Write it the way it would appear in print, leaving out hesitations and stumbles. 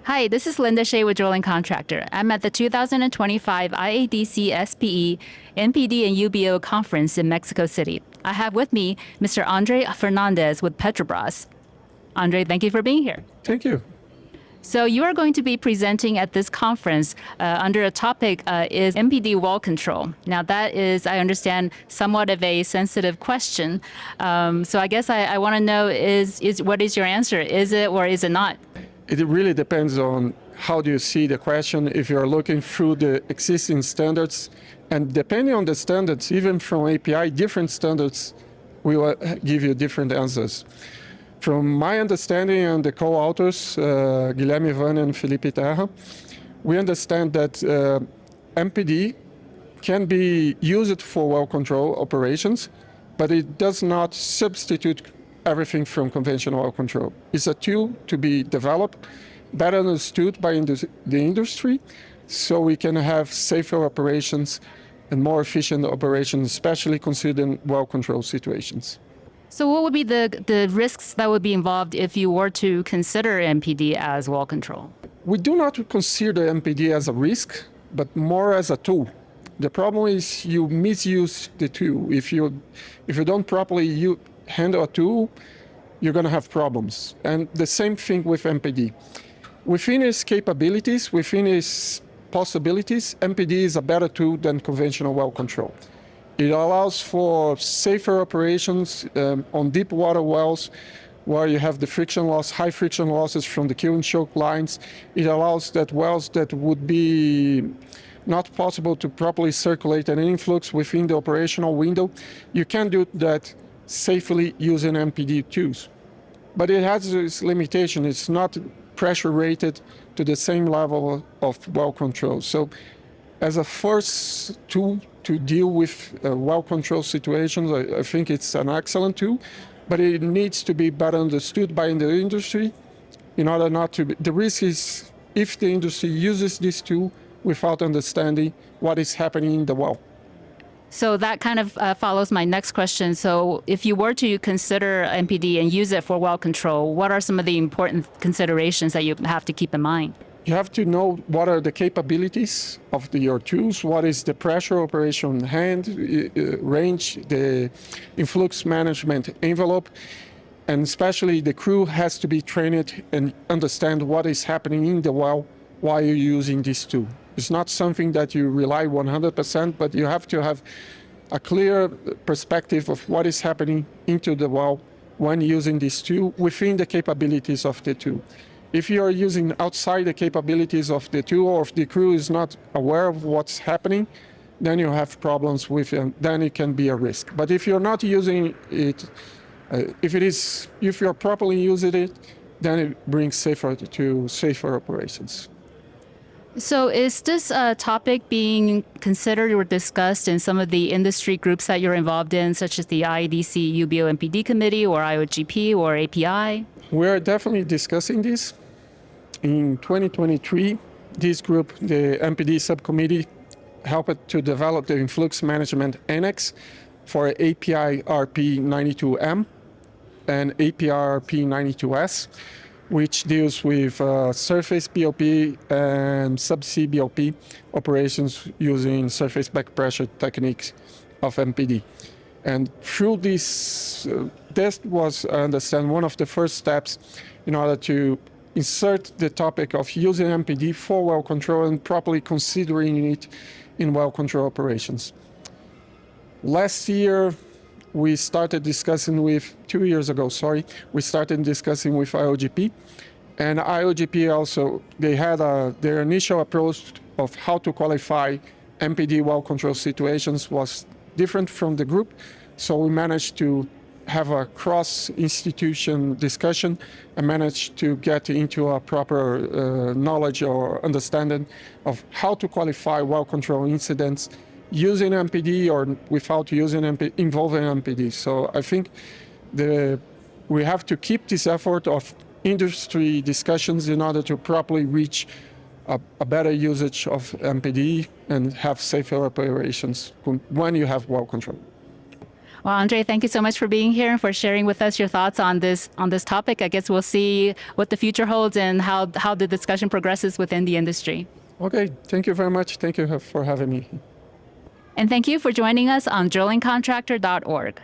Hi, this is Linda Shea with Drilling Contractor. I'm at the 2025 IADC SPE, NPD, and UBO conference in Mexico City. I have with me Mr. André Fernandes with Petrobras. Andre, thank you for being here. Thank you. So you are going to be presenting at this conference under a topic is MPD well control. Now that is, I understand, somewhat of a sensitive question. So I guess I want to know what is your answer? Is it or is it not? It really depends on how do you see the question. If you're looking through the existing standards, and depending on the standards, even from API, different standards will give you different answers. From my understanding and the co-authors, Guilherme Ivan and Felipe Terra, we understand that MPD can be used for well control operations, but it does not substitute everything from conventional well control. It's a tool to be developed, better understood by the industry, so we can have safer operations and more efficient operations, especially considering well control situations. So what would be the risks that would be involved if you were to consider MPD as well control? We do not consider MPD as a risk, but more as a tool. The problem is you misuse the tool. If you don't properly handle a tool, you're going to have problems. And the same thing with MPD. Within its capabilities, within its possibilities, MPD is a better tool than conventional well control. It allows for safer operations on deep water wells where you have the friction loss, high friction losses from the kill and choke lines. It allows that wells that would be not possible to properly circulate an influx within the operational window. You can do that safely using MPD tools. But it has its limitation. It's not pressure rated to the same level of well control. So as a first tool to deal with well control situations, I think it's an excellent tool, but it needs to be better understood by the industry in order not to be. The risk is if the industry uses this tool without understanding what is happening in the well. So that kind of follows my next question. So if you were to consider MPD and use it for well control, what are some of the important considerations that you have to keep in mind? You have to know what are the capabilities of your tools, what is the pressure operation hand range, the influx management envelope, and especially the crew has to be trained and understand what is happening in the well while you're using this tool. It's not something that you rely 100%, but you have to have a clear perspective of what is happening into the well when using this tool within the capabilities of the tool. If you are using outside the capabilities of the tool, or if the crew is not aware of what's happening, then you have problems with it, then it can be a risk. But if you're not using it, if you're properly using it, then it brings safer operations. So is this topic being considered or discussed in some of the industry groups that you're involved in, such as the IADC UBO MPD Committee or IOGP or API? We're definitely discussing this. In 2023, this group, the MPD subcommittee, helped to develop the influx management annex for API RP92M and API RP92S, which deals with surface BOP and subsea BOP operations using surface back pressure techniques of MPD. And through this, this was, I understand, one of the first steps in order to insert the topic of using MPD for well control and properly considering it in well control operations. Last year, we started discussing with, 2 years ago, we started discussing with IOGP. And IOGP also, they had their initial approach of how to qualify MPD well control situations was different from the group. So we managed to have a cross-institution discussion and managed to get into a proper knowledge or understanding of how to qualify well control incidents using MPD or without using involving MPD. So I think we have to keep this effort of industry discussions in order to properly reach a better usage of MPD and have safer operations when you have well control. Well, Andre, thank you so much for being here and for sharing with us your thoughts on this topic. I guess we'll see what the future holds and how the discussion progresses within the industry. Okay, thank you very much. Thank you for having me. And thank you for joining us on drillingcontractor.org.